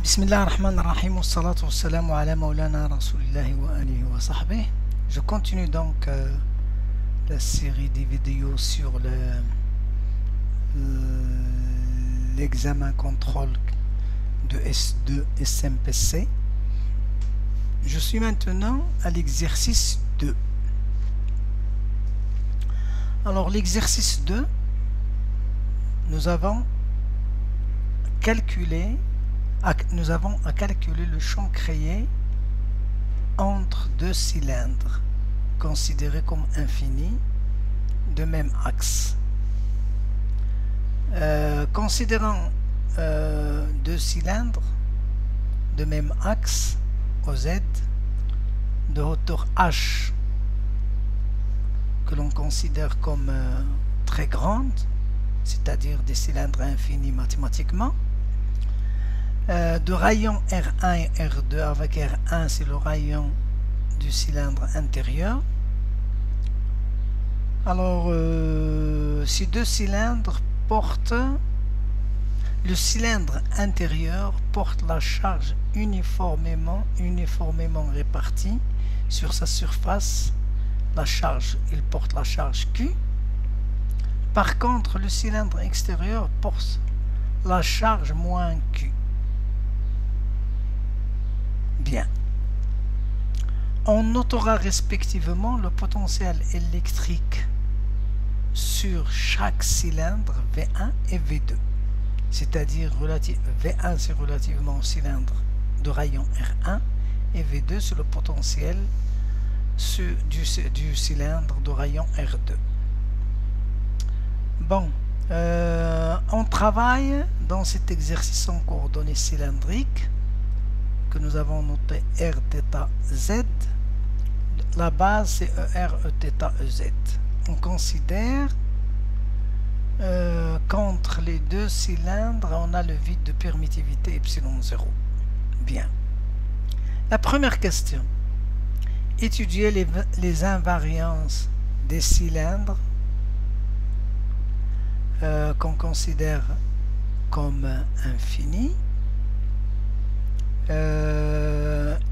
Bismillah ar-Rahman ar-Rahim, wa salatu wa salamu ala maulana rasulillahi wa alihi wa sahbih. Je continue donc la série des vidéos sur l'examen contrôle de S2 SMPC. Je suis maintenant à l'exercice 2. Alors l'exercice 2, nous avons calculé à calculer le champ créé entre deux cylindres considérés comme infinis de même axe. Considérant deux cylindres de même axe OZ de hauteur H que l'on considère comme très grande, c'est-à-dire des cylindres infinis mathématiquement, de rayon R1 et R2, avec R1 c'est le rayon du cylindre intérieur. Alors ces deux cylindres portent, le cylindre intérieur porte la charge uniformément répartie sur sa surface. La charge, il porte la charge Q. Par contre, le cylindre extérieur porte la charge moins Q. Bien. On notera respectivement le potentiel électrique sur chaque cylindre V1 et V2. C'est-à-dire V1 c'est relativement au cylindre de rayon R1 et V2 c'est le potentiel du cylindre de rayon R2. Bon, on travaille dans cet exercice en coordonnées cylindriques que nous avons noté R θ Z. La base c'est ER E θ E Z. On considère qu'entre les deux cylindres on a le vide de permittivité epsilon 0. Bien. La première question: étudier les invariances des cylindres qu'on considère comme infinis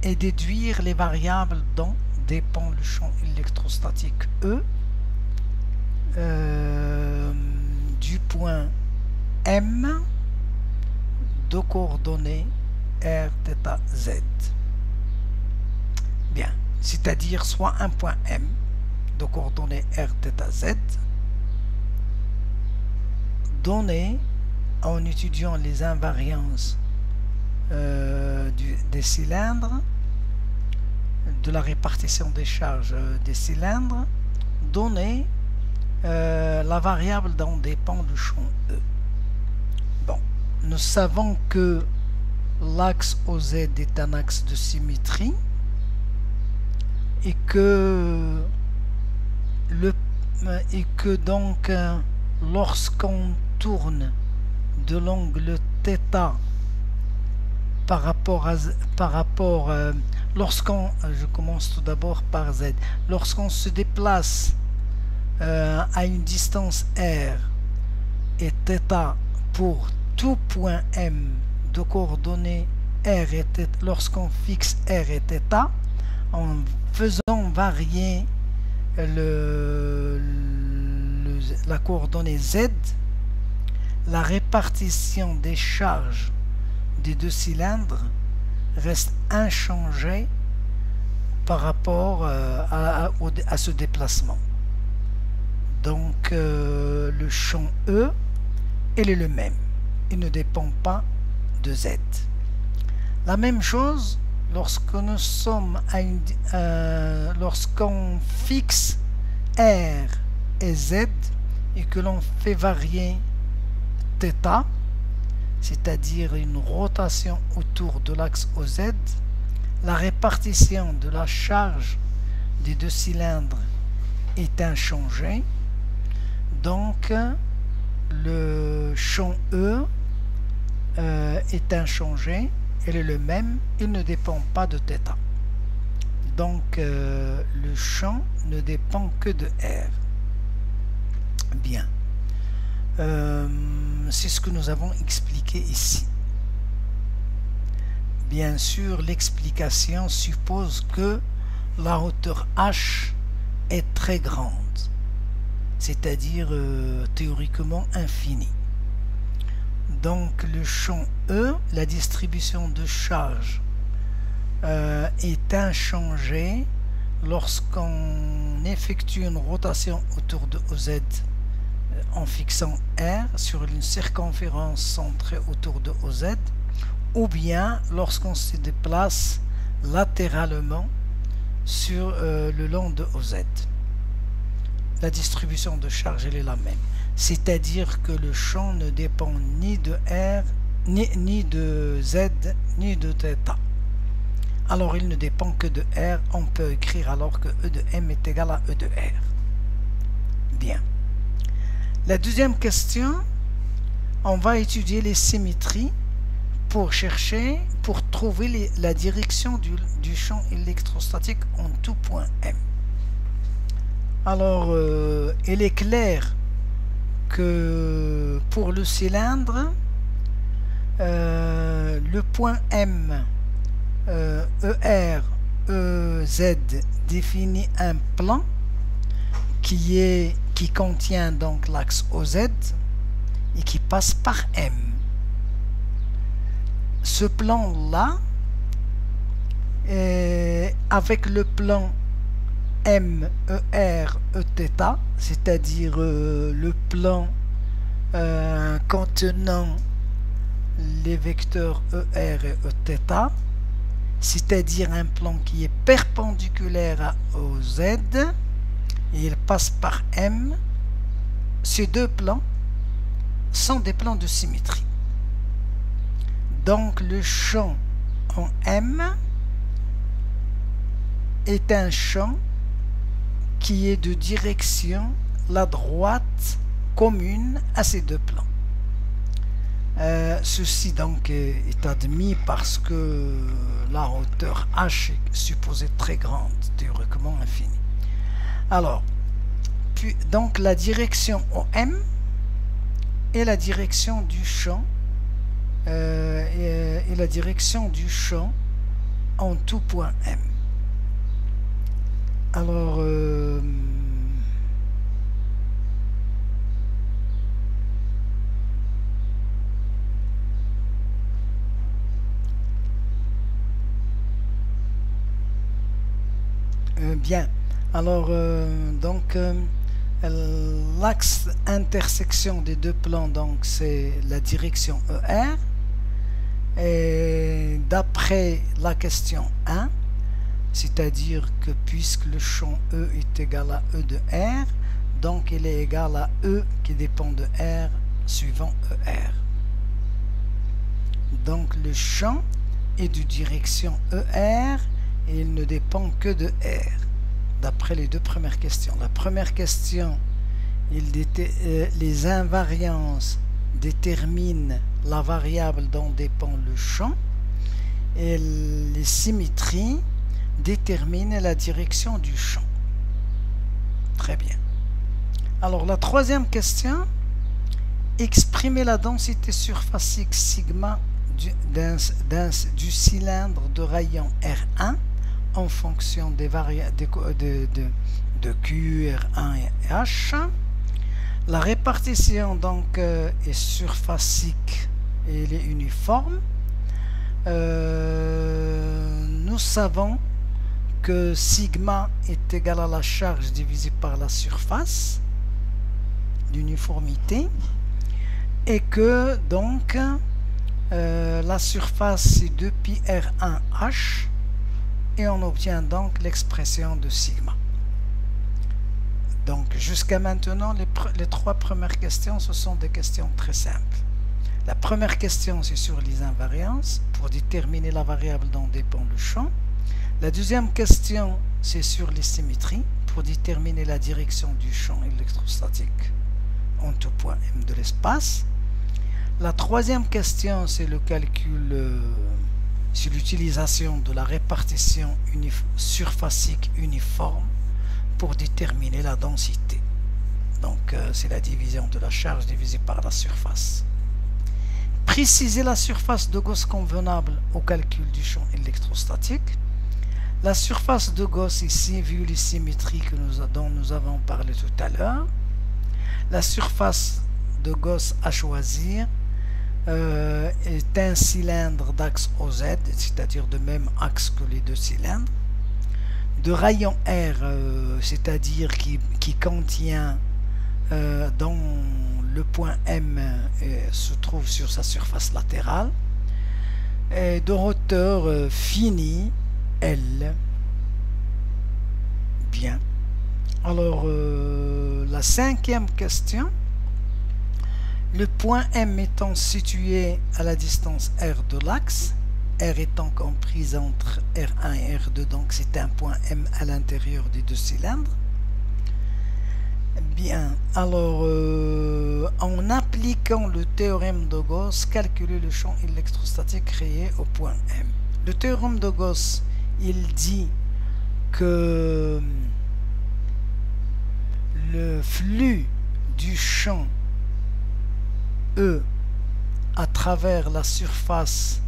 et déduire les variables dont dépend le champ électrostatique E du point M de coordonnées R θ Z. Bien, c'est-à-dire soit un point M de coordonnées R θ Z donné en étudiant les invariances des cylindres, de la répartition des charges des cylindres, donner la variable dont dépend le champ E. Bon, nous savons que l'axe OZ est un axe de symétrie et que donc lorsqu'on tourne de l'angle θ je commence tout d'abord par Z, lorsqu'on se déplace à une distance R et θ pour tout point M de coordonnées R et θ, lorsqu'on fixe R et θ en faisant varier la coordonnée Z, la répartition des charges des deux cylindres reste inchangée par rapport à ce déplacement. Donc le champ E, il est le même, il ne dépend pas de Z. La même chose lorsque nous sommes lorsqu'on fixe R et Z et que l'on fait varier θ, c'est-à-dire une rotation autour de l'axe OZ, la répartition de la charge des deux cylindres est inchangée. Donc le champ E est inchangé, il est le même, il ne dépend pas de θ. Donc le champ ne dépend que de R. Bien. C'est ce que nous avons expliqué ici. bien sûr, l'explication suppose que la hauteur h est très grande, c'est-à-dire théoriquement infinie. Donc le champ E, la distribution de charge, est inchangée lorsqu'on effectue une rotation autour de OZ en fixant R sur une circonférence centrée autour de OZ, ou bien lorsqu'on se déplace latéralement sur le long de OZ. La distribution de charge elle est la même, c'est-à-dire que le champ ne dépend ni de R, ni de Z, ni de θ. Alors il ne dépend que de R, on peut écrire alors que E de M est égal à E de R. Bien. La deuxième question, on va étudier les symétries pour trouver la direction du champ électrostatique en tout point M. Alors, il est clair que pour le cylindre, le point M, ER, EZ définit un plan qui contient donc l'axe OZ et qui passe par M. Ce plan-là, avec le plan MER Eθ, c'est-à-dire le plan contenant les vecteurs ER et Eθ, c'est-à-dire un plan qui est perpendiculaire au Z, et il passe par M. Ces deux plans sont des plans de symétrie. Donc le champ en M est un champ qui est de direction la droite commune à ces deux plans. Ceci donc est admis parce que la hauteur h est supposée très grande, théoriquement infinie. Alors, donc la direction OM est la direction du champ et la direction du champ en tout point M. Alors, bien, alors donc l'axe intersection des deux plans, donc c'est la direction ER, et d'après la question 1, c'est-à-dire que puisque le champ E est égal à E de R, donc il est égal à E qui dépend de R suivant ER. Donc le champ est de direction ER et il ne dépend que de R, d'après les deux premières questions. La première question, les invariances déterminent la variable dont dépend le champ, et les symétries déterminent la direction du champ. Très bien. Alors la troisième question, exprimer la densité surfacique sigma du cylindre de rayon R1 en fonction des variables de Q, R1 et H. La répartition donc est surfacique et elle est uniforme. Nous savons que sigma est égal à la charge divisée par la surface, l'uniformité, et que donc la surface c'est 2pi R1H, et on obtient donc l'expression de sigma. Donc jusqu'à maintenant, les trois premières questions, ce sont des questions très simples. La première question, c'est sur les invariances, pour déterminer la variable dont dépend le champ. La deuxième question, c'est sur les symétries, pour déterminer la direction du champ électrostatique en tout point M de l'espace. La troisième question, c'est le calcul sur l'utilisation de la répartition surfacique uniforme pour déterminer la densité. Donc c'est la division de la charge divisée par la surface. Préciser la surface de Gauss convenable au calcul du champ électrostatique. La surface de Gauss ici, vu les symétries dont nous avons parlé tout à l'heure. La surface de Gauss à choisir est un cylindre d'axe OZ, c'est-à-dire de même axe que les deux cylindres. De rayon R, c'est-à-dire qui contient dont le point M se trouve sur sa surface latérale, et de hauteur finie L. Bien. Alors, la cinquième question. Le point M étant situé à la distance R de l'axe, R étant comprise entre R1 et R2, donc c'est un point M à l'intérieur des deux cylindres. Bien, alors en appliquant le théorème de Gauss, calculer le champ électrostatique créé au point M. Le théorème de Gauss, il dit que le flux du champ E à travers la surface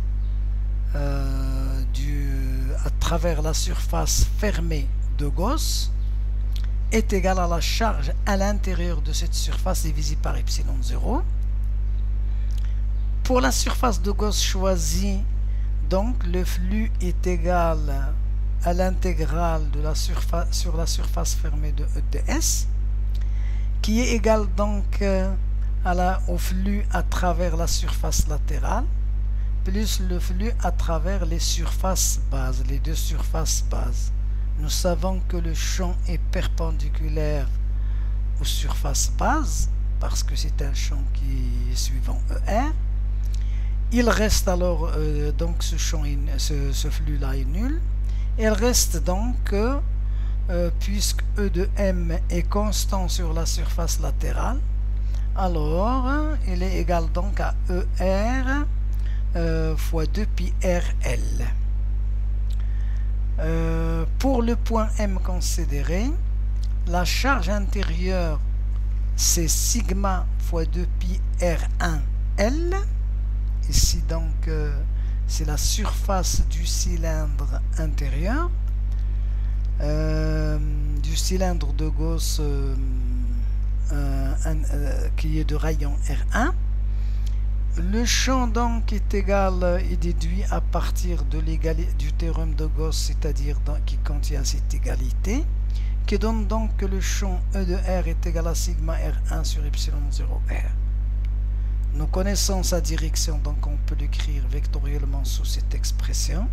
fermée de Gauss est égal à la charge à l'intérieur de cette surface divisée par epsilon 0. Pour la surface de Gauss choisie, donc le flux est égal à l'intégrale de la surface sur la surface fermée de E ds, qui est égal donc au flux à travers la surface latérale, plus le flux à travers les surfaces bases, les deux surfaces bases. Nous savons que le champ est perpendiculaire aux surfaces bases, parce que c'est un champ qui est suivant ER. Il reste alors, donc ce flux-là est nul. Il reste donc, puisque E de M est constant sur la surface latérale, alors il est égal donc à ER fois 2 pi RL. Pour le point M considéré, la charge intérieure c'est sigma fois 2 pi R1L. Ici donc c'est la surface du cylindre intérieur, du cylindre de Gauss qui est de rayon R1. Le champ donc est égal et déduit à partir de du théorème de Gauss, c'est-à-dire qui contient cette égalité, qui donne donc que le champ E de R est égal à sigma R1 sur epsilon 0R. Nous connaissons sa direction, donc on peut l'écrire vectoriellement sous cette expression.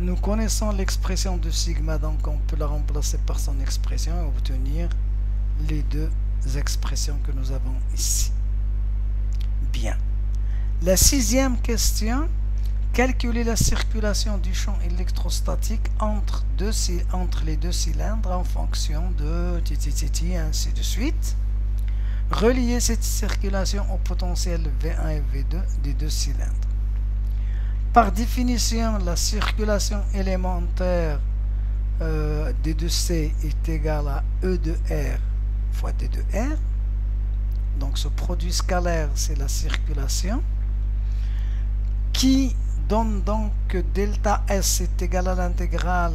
Nous connaissons l'expression de sigma, donc on peut la remplacer par son expression et obtenir les deux expressions que nous avons ici. Bien. La sixième question, calculer la circulation du champ électrostatique entre les deux cylindres en fonction de et ainsi de suite. Relier cette circulation au potentiel V1 et V2 des deux cylindres. Par définition, la circulation élémentaire D de C est égale à E de R fois D de R. Donc ce produit scalaire, c'est la circulation, qui donne donc que delta S est égal à l'intégrale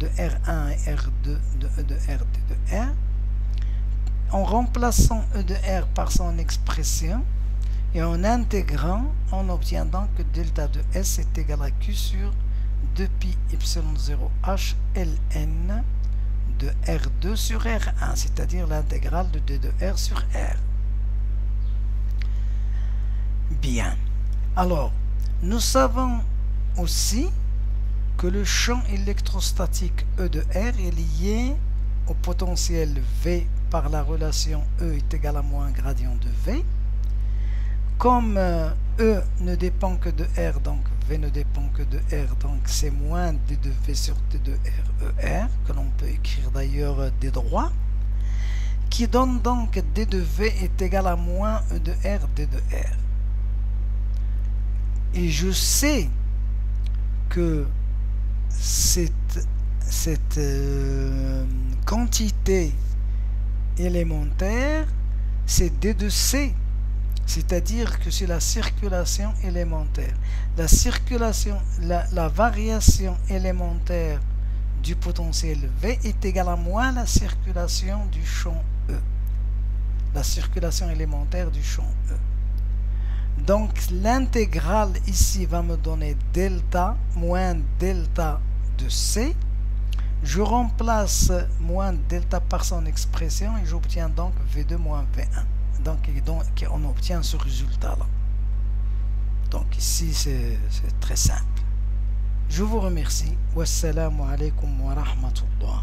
de R1 et R2 de E de R D de R. En remplaçant E de R par son expression et en intégrant, on obtient donc que delta de S est égal à Q sur 2 pi epsilon 0 H ln de R2 sur R1, c'est-à-dire l'intégrale de D de R sur R. Bien. Alors, nous savons aussi que le champ électrostatique E de R est lié au potentiel V par la relation E est égal à moins gradient de V. Comme E ne dépend que de R, donc V ne dépend que de R, donc c'est moins D de V sur D de R ER, que l'on peut écrire d'ailleurs D droit, qui donne donc D de V est égal à moins E de R D de R. Et je sais que cette quantité élémentaire, c'est D de C C'est-à-dire que c'est la circulation élémentaire. La variation élémentaire du potentiel V est égale à moins la circulation du champ E. La circulation élémentaire du champ E. Donc l'intégrale ici va me donner delta moins delta de C. Je remplace moins delta par son expression et j'obtiens donc V2 moins V1. Donc on obtient ce résultat-là. Donc ici c'est très simple. Je vous remercie. Wassalamu alaikum wa rahmatullah.